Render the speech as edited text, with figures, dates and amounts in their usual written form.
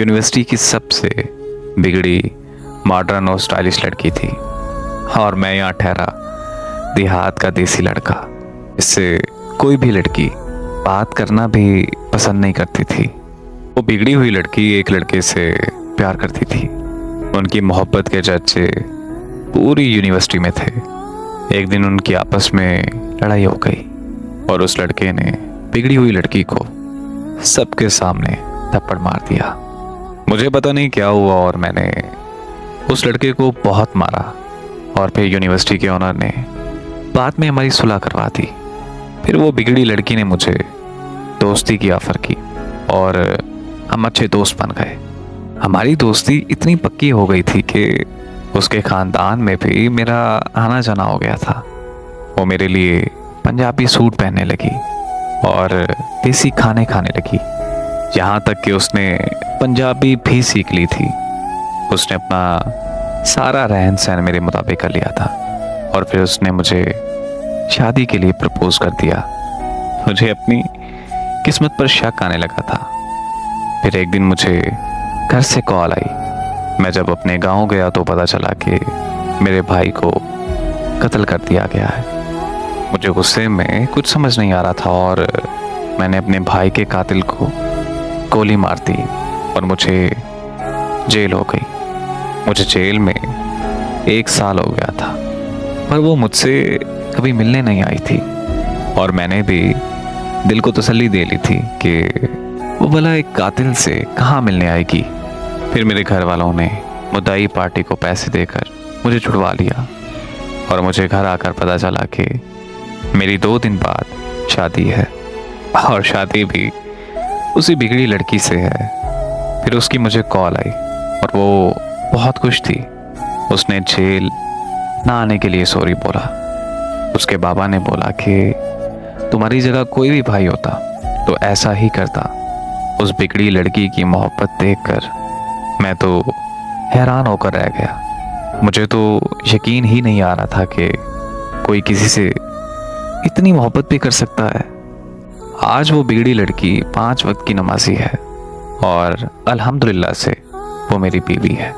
University की सबसे बिगड़ी, मॉडर्न और स्टाइलिश लड़की थी, और मैं यहाँ ठहरा देहात का देसी लड़का। इससे कोई भी लड़की बात करना भी पसंद नहीं करती थी। वो बिगड़ी हुई लड़की एक लड़के से प्यार करती थी। उनकी मोहब्बत के चर्चे पूरी यूनिवर्सिटी में थे। एक दिन उनकी आपस में लड़ाई हो गई और उस लड़के ने बिगड़ी हुई लड़की को सबके सामने थप्पड़ मार दिया। मुझे पता नहीं क्या हुआ और मैंने उस लड़के को बहुत मारा, और फिर यूनिवर्सिटी के ओनर ने बाद में हमारी सुलह करवा दी। फिर वो बिगड़ी लड़की ने मुझे दोस्ती की ऑफर की और हम अच्छे दोस्त बन गए। हमारी दोस्ती इतनी पक्की हो गई थी कि उसके खानदान में भी मेरा आना जाना हो गया था। वो मेरे लिए पंजाबी सूट पहनने लगी और देसी खाने खाने लगी, यहाँ तक कि उसने पंजाबी भी सीख ली थी। उसने अपना सारा रहन सहन मेरे मुताबिक कर लिया था और फिर उसने मुझे शादी के लिए प्रपोज कर दिया। मुझे अपनी किस्मत पर शक आने लगा था। फिर एक दिन मुझे घर से कॉल आई। मैं जब अपने गांव गया तो पता चला कि मेरे भाई को कत्ल कर दिया गया है। मुझे गुस्से में कुछ समझ नहीं आ रहा था और मैंने अपने भाई के कातिल को गोली मार दी और मुझे जेल हो गई। मुझे जेल में 1 साल हो गया था, पर वो मुझसे कभी मिलने नहीं आई थी और मैंने भी दिल को तसल्ली दे ली थी कि वो भला एक कातिल से कहाँ मिलने आएगी। फिर मेरे घर वालों ने मुद्दाई पार्टी को पैसे देकर मुझे छुड़वा लिया और मुझे घर आकर पता चला कि मेरी 2 दिन बाद शादी है और शादी भी उसी बिगड़ी लड़की से है। फिर उसकी मुझे कॉल आई और वो बहुत खुश थी। उसने जेल ना आने के लिए सॉरी बोला। उसके बाबा ने बोला कि तुम्हारी जगह कोई भी भाई होता तो ऐसा ही करता। उस बिगड़ी लड़की की मोहब्बत देखकर मैं तो हैरान होकर रह गया। मुझे तो यकीन ही नहीं आ रहा था कि कोई किसी से इतनी मोहब्बत भी कर सकता है। आज वो बिगड़ी लड़की 5 वक्त की नमाजी है और अल्हम्दुलिल्लाह से वो मेरी बीवी है।